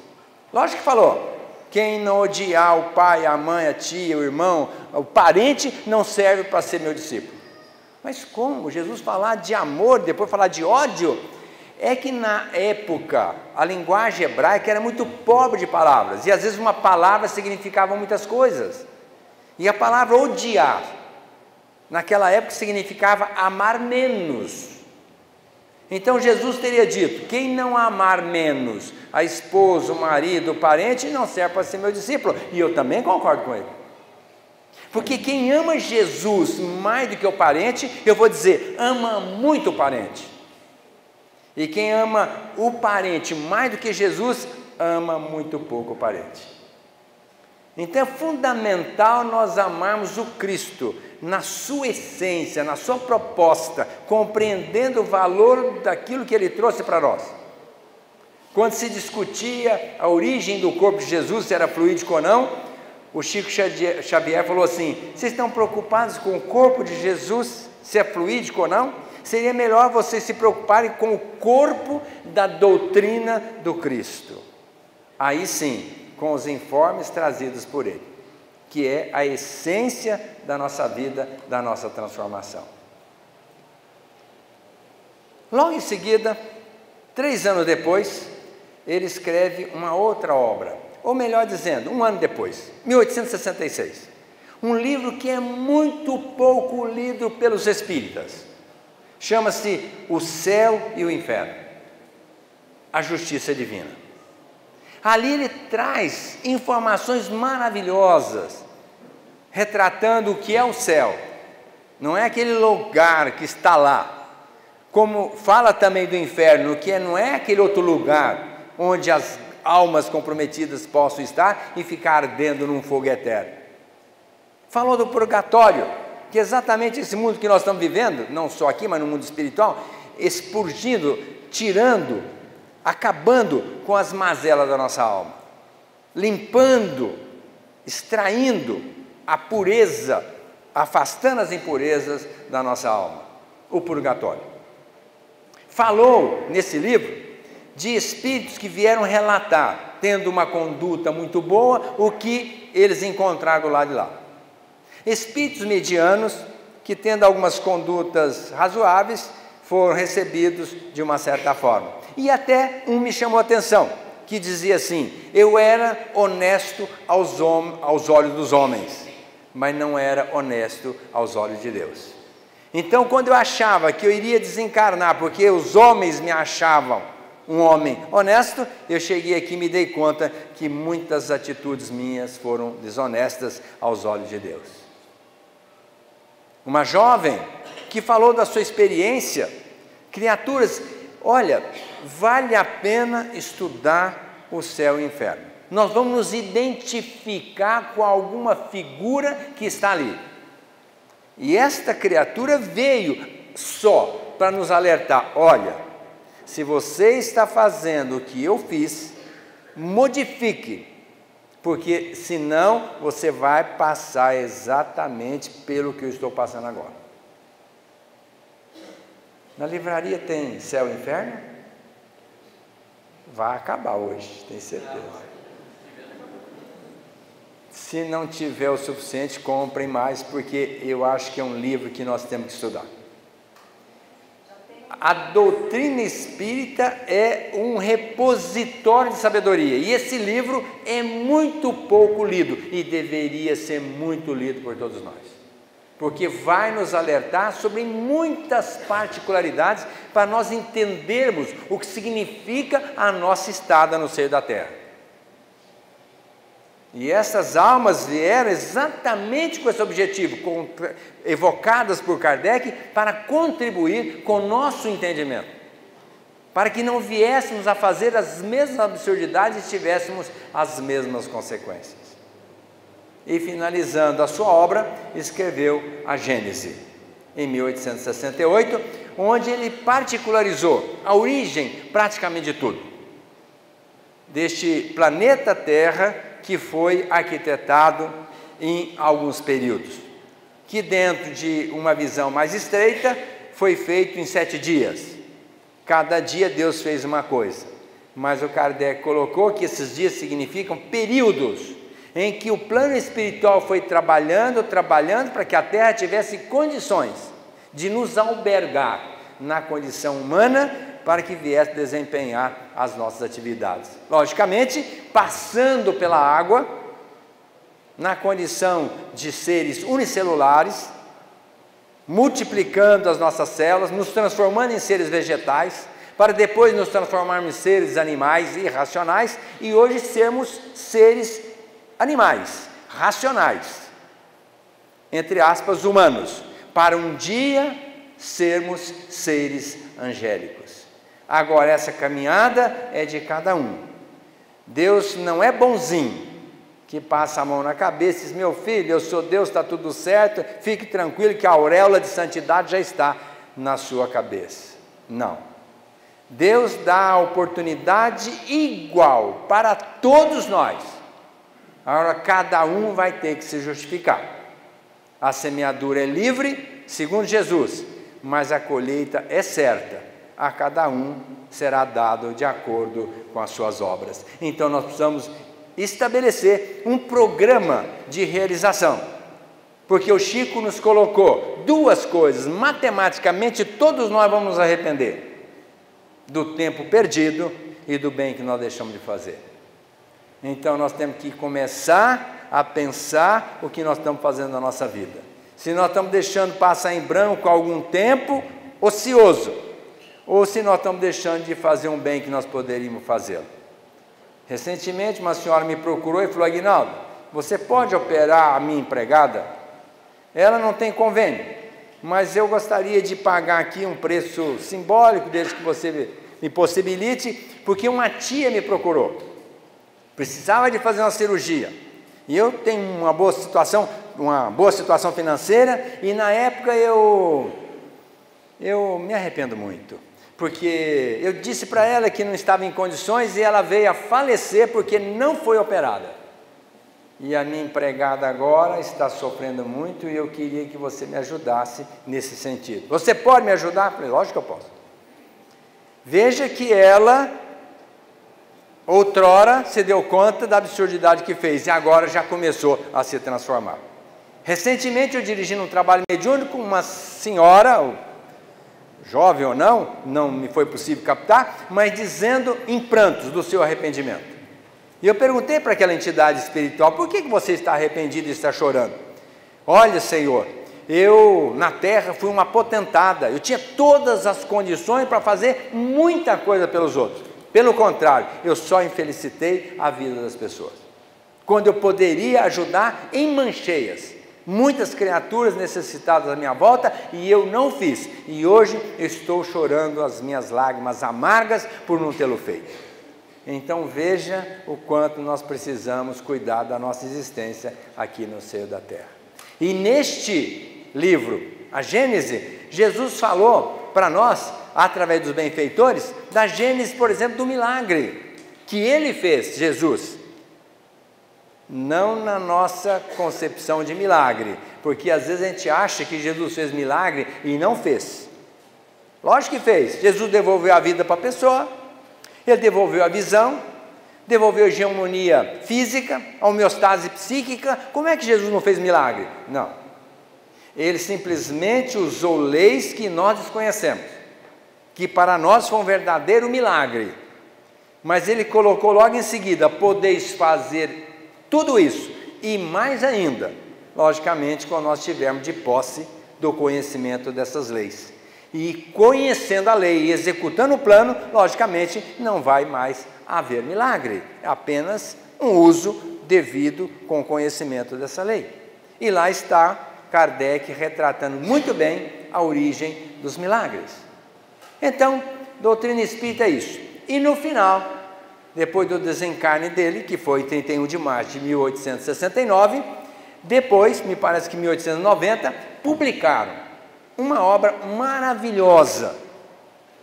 Speaker 2: Lógico que falou, quem não odiar o pai, a mãe, a tia, o irmão, o parente, não serve para ser meu discípulo. Mas como Jesus falar de amor, depois falar de ódio? É que na época, a linguagem hebraica era muito pobre de palavras, e às vezes uma palavra significava muitas coisas. E a palavra odiar, naquela época significava amar menos. Então Jesus teria dito, quem não amar menos a esposa, o marido, o parente, não serve para ser meu discípulo. E eu também concordo com ele. Porque quem ama Jesus mais do que o parente, eu vou dizer, ama muito o parente. E quem ama o parente mais do que Jesus, ama muito pouco o parente. Então é fundamental nós amarmos o Cristo na sua essência, na sua proposta, compreendendo o valor daquilo que Ele trouxe para nós. Quando se discutia a origem do corpo de Jesus, se era fluídico ou não, o Chico Xavier falou assim, vocês estão preocupados com o corpo de Jesus, se é fluídico ou não? Seria melhor vocês se preocuparem com o corpo da doutrina do Cristo. Aí sim, com os informes trazidos por Ele, que é a essência da nossa vida, da nossa transformação. Logo em seguida, 3 anos depois, ele escreve uma outra obra, ou melhor dizendo, 1 ano depois, 1866, um livro que é muito pouco lido pelos espíritas. Chama-se O Céu e o Inferno, a Justiça Divina. Ali ele traz informações maravilhosas, retratando o que é o céu. Não é aquele lugar que está lá, como fala também do inferno, que não é aquele outro lugar onde as almas comprometidas possam estar e ficar ardendo num fogo eterno. Falou do purgatório, que é exatamente esse mundo que nós estamos vivendo, não só aqui, mas no mundo espiritual, expurgindo, tirando, acabando com as mazelas da nossa alma, limpando, extraindo a pureza, afastando as impurezas da nossa alma, o purgatório. Falou nesse livro de espíritos que vieram relatar, tendo uma conduta muito boa, o que eles encontraram lá de lá. Espíritos medianos, que tendo algumas condutas razoáveis, foram recebidos de uma certa forma. E até um me chamou a atenção, que dizia assim, eu era honesto aos olhos dos homens, mas não era honesto aos olhos de Deus. Então, quando eu achava que eu iria desencarnar, porque os homens me achavam um homem honesto, eu cheguei aqui e me dei conta que muitas atitudes minhas foram desonestas aos olhos de Deus. Uma jovem que falou da sua experiência, criaturas, olha, vale a pena estudar o céu e o inferno. Nós vamos nos identificar com alguma figura que está ali. E esta criatura veio só para nos alertar, olha, se você está fazendo o que eu fiz, modifique, porque senão você vai passar exatamente pelo que eu estou passando agora. Na livraria tem céu e inferno? Vai acabar hoje, tenho certeza. Se não tiver o suficiente, comprem mais, porque eu acho que é um livro que nós temos que estudar. A doutrina espírita é um repositório de sabedoria, e esse livro é muito pouco lido, e deveria ser muito lido por todos nós. porque vai nos alertar sobre muitas particularidades para nós entendermos o que significa a nossa estada no seio da terra. E essas almas vieram exatamente com esse objetivo, evocadas por Kardec, para contribuir com o nosso entendimento, para que não viéssemos a fazer as mesmas absurdidades e tivéssemos as mesmas consequências. E finalizando a sua obra, escreveu a Gênese, em 1868, onde ele particularizou a origem praticamente de tudo, deste planeta Terra, que foi arquitetado em alguns períodos, que dentro de uma visão mais estreita, foi feito em 7 dias. Cada dia Deus fez uma coisa, mas o Kardec colocou que esses dias significam períodos, em que o plano espiritual foi trabalhando para que a Terra tivesse condições de nos albergar na condição humana, para que viesse desempenhar as nossas atividades. Logicamente, passando pela água, na condição de seres unicelulares, multiplicando as nossas células, nos transformando em seres vegetais, para depois nos transformarmos em seres animais irracionais, e hoje sermos seres animais, racionais, entre aspas, humanos, para um dia sermos seres angélicos. Agora, essa caminhada é de cada um. Deus não é bonzinho, que passa a mão na cabeça e diz: meu filho, eu sou Deus, está tudo certo, fique tranquilo que a auréola de santidade já está na sua cabeça. Não. Deus dá a oportunidade igual para todos nós. Agora, cada um vai ter que se justificar. A semeadura é livre, segundo Jesus, mas a colheita é certa. A cada um será dado de acordo com as suas obras. Então nós precisamos estabelecer um programa de realização, porque o Chico nos colocou 2 coisas, matematicamente todos nós vamos nos arrepender do tempo perdido e do bem que nós deixamos de fazer. Então nós temos que começar a pensar o que nós estamos fazendo na nossa vida. Se nós estamos deixando passar em branco algum tempo ocioso, ou se nós estamos deixando de fazer um bem que nós poderíamos fazê-lo. Recentemente uma senhora me procurou e falou: Aguinaldo, você pode operar a minha empregada? Ela não tem convênio, mas eu gostaria de pagar aqui um preço simbólico, desde que você me possibilite, porque uma tia me procurou, precisava de fazer uma cirurgia, e eu tenho uma boa situação financeira, e na época eu me arrependo muito, porque eu disse para ela que não estava em condições e ela veio a falecer porque não foi operada. E a minha empregada agora está sofrendo muito e eu queria que você me ajudasse nesse sentido. Você pode me ajudar? Eu falei: lógico que eu posso. Veja que ela, outrora, se deu conta da absurdidade que fez e agora já começou a se transformar. Recentemente eu dirigindo um trabalho mediúnico com uma senhora, jovem ou não me foi possível captar, mas dizendo em prantos do seu arrependimento. E eu perguntei para aquela entidade espiritual: por que você está arrependido e está chorando? Olha, Senhor, eu na terra fui uma potentada, eu tinha todas as condições para fazer muita coisa pelos outros. Pelo contrário, eu só infelicitei a vida das pessoas, quando eu poderia ajudar em mancheias muitas criaturas necessitadas à minha volta, e eu não fiz, e hoje estou chorando as minhas lágrimas amargas por não tê-lo feito. Então veja o quanto nós precisamos cuidar da nossa existência aqui no seio da terra. E neste livro, a Gênese, Jesus falou para nós, através dos benfeitores, da Gênese, por exemplo, do milagre que ele fez, Jesus. Não na nossa concepção de milagre, porque às vezes a gente acha que Jesus fez milagre e não fez. Lógico que fez. Jesus devolveu a vida para a pessoa, ele devolveu a visão, devolveu a hegemonia física, a homeostase psíquica. Como é que Jesus não fez milagre? Não. Ele simplesmente usou leis que nós desconhecemos, que para nós foi um verdadeiro milagre. Mas ele colocou logo em seguida: podeis fazer tudo isso, e mais ainda, logicamente, quando nós estivermos de posse do conhecimento dessas leis. E conhecendo a lei e executando o plano, logicamente, não vai mais haver milagre, é apenas um uso devido com o conhecimento dessa lei. E lá está Kardec retratando muito bem a origem dos milagres. Então, doutrina espírita é isso. E no final, depois do desencarne dele, que foi 31 de março de 1869, depois, me parece que em 1890, publicaram uma obra maravilhosa,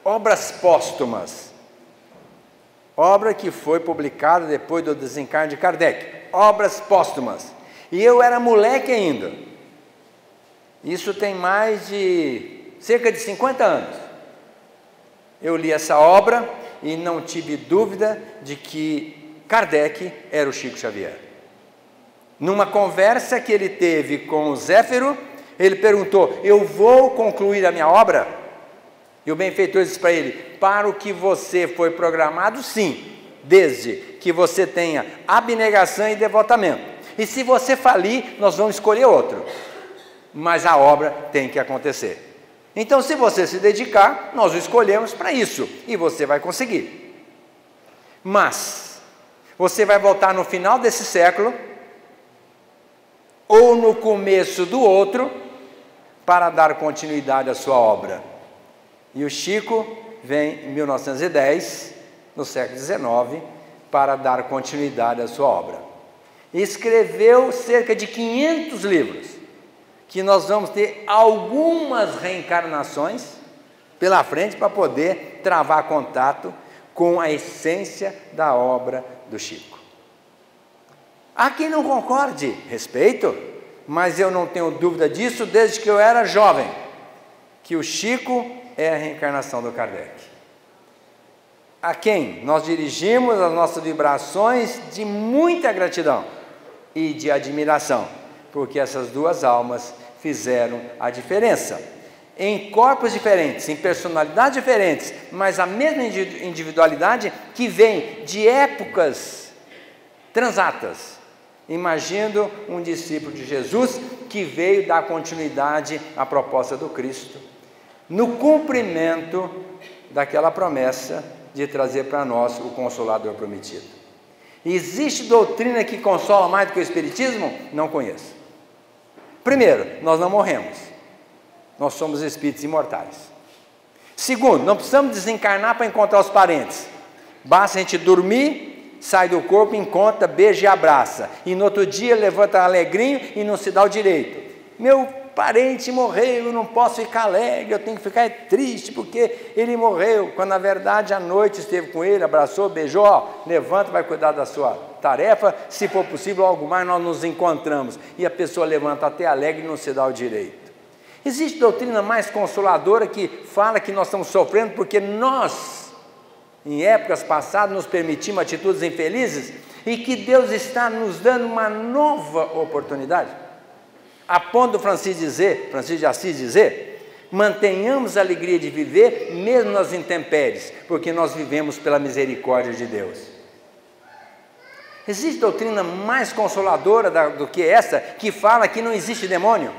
Speaker 2: Obras Póstumas, obra que foi publicada depois do desencarne de Kardec, Obras Póstumas, e eu era moleque ainda, isso tem mais de cerca de 50 anos, eu li essa obra e não tive dúvida de que Kardec era o Chico Xavier. Numa conversa que ele teve com o Zéfiro, ele perguntou: eu vou concluir a minha obra? E o benfeitor disse para ele: para o que você foi programado, sim, desde que você tenha abnegação e devotamento. E se você falir, nós vamos escolher outro. Mas a obra tem que acontecer. Então, se você se dedicar, nós o escolhemos para isso, e você vai conseguir. Mas, você vai voltar no final desse século, ou no começo do outro, para dar continuidade à sua obra. E o Chico vem em 1910, no século XIX, para dar continuidade à sua obra. E escreveu cerca de 500 livros, que nós vamos ter algumas reencarnações pela frente para poder travar contato com a essência da obra do Chico. Há quem não concorde, respeito, mas eu não tenho dúvida disso desde que eu era jovem, que o Chico é a reencarnação do Kardec. A quem nós dirigimos as nossas vibrações de muita gratidão e de admiração, porque essas duas almas fizeram a diferença. Em corpos diferentes, em personalidades diferentes, mas a mesma individualidade que vem de épocas transatas. Imagino um discípulo de Jesus que veio dar continuidade à proposta do Cristo, no cumprimento daquela promessa de trazer para nós o Consolador prometido. Existe doutrina que consola mais do que o Espiritismo? Não conheço. Primeiro, nós não morremos. Nós somos espíritos imortais. Segundo, não precisamos desencarnar para encontrar os parentes. Basta a gente dormir, sai do corpo, encontra, beija e abraça. E no outro dia levanta alegrinho e não se dá o direito. Meu parente morreu, eu não posso ficar alegre, eu tenho que ficar triste porque ele morreu. Quando na verdade à noite esteve com ele, abraçou, beijou, ó, levanta, vai cuidar da sua tarefa. Se for possível, algo mais, nós nos encontramos. E a pessoa levanta até alegre e não se dá o direito. Existe doutrina mais consoladora que fala que nós estamos sofrendo porque nós, em épocas passadas, nos permitimos atitudes infelizes e que Deus está nos dando uma nova oportunidade. A ponto do Francisco de Assis dizer, mantenhamos a alegria de viver mesmo nas intempéries, porque nós vivemos pela misericórdia de Deus. Existe doutrina mais consoladora do que essa, que fala que não existe demônio?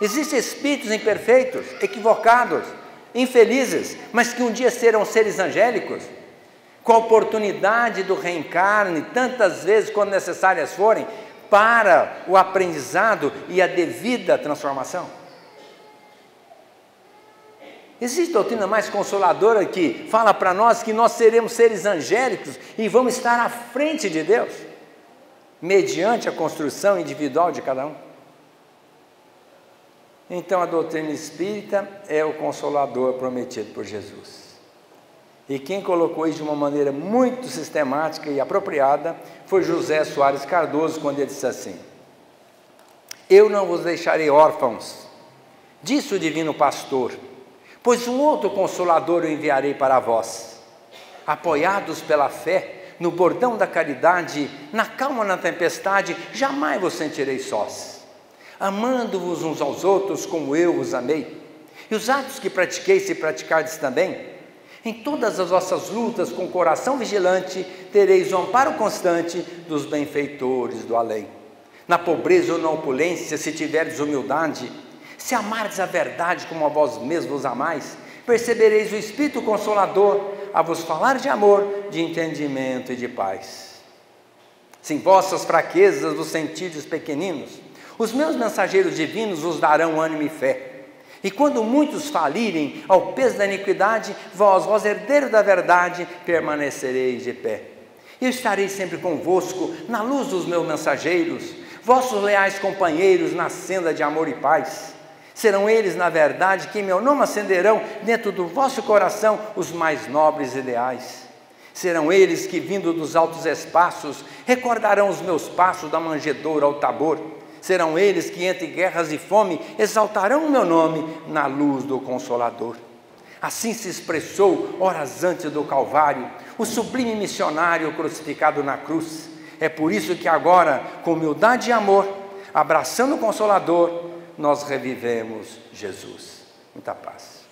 Speaker 2: Existem espíritos imperfeitos, equivocados, infelizes, mas que um dia serão seres angélicos, com a oportunidade do reencarne, tantas vezes quando necessárias forem, para o aprendizado e a devida transformação. Existe doutrina mais consoladora que fala para nós que nós seremos seres angélicos e vamos estar à frente de Deus, mediante a construção individual de cada um. Então a doutrina espírita é o consolador prometido por Jesus. E quem colocou isso de uma maneira muito sistemática e apropriada foi José Soares Cardoso, quando ele disse assim: eu não vos deixarei órfãos, disse o divino pastor, pois um outro consolador eu enviarei para vós. Apoiados pela fé, no bordão da caridade, na calma, na tempestade, jamais vos sentireis sós. Amando-vos uns aos outros como eu vos amei. E os atos que pratiquei, se praticardes também, em todas as vossas lutas, com coração vigilante, tereis o amparo constante dos benfeitores do além. na pobreza ou na opulência, se tiverdes humildade, se amardes a verdade como a vós mesmos vos amais, percebereis o Espírito Consolador a vos falar de amor, de entendimento e de paz. Se em vossas fraquezas vos sentirdes pequeninos, os meus mensageiros divinos vos darão ânimo e fé. E quando muitos falirem ao peso da iniquidade, vós herdeiros da verdade, permanecereis de pé. Eu estarei sempre convosco na luz dos meus mensageiros, vossos leais companheiros na senda de amor e paz. Serão eles, na verdade, que em meu nome acenderão dentro do vosso coração os mais nobres ideais. Serão eles que, vindo dos altos espaços, recordarão os meus passos da manjedoura ao Tabor. Serão eles que, entre guerras e fome, exaltarão o meu nome na luz do Consolador. Assim se expressou, horas antes do Calvário, o sublime missionário crucificado na cruz. É por isso que agora, com humildade e amor, abraçando o Consolador, nós revivemos Jesus. Muita paz.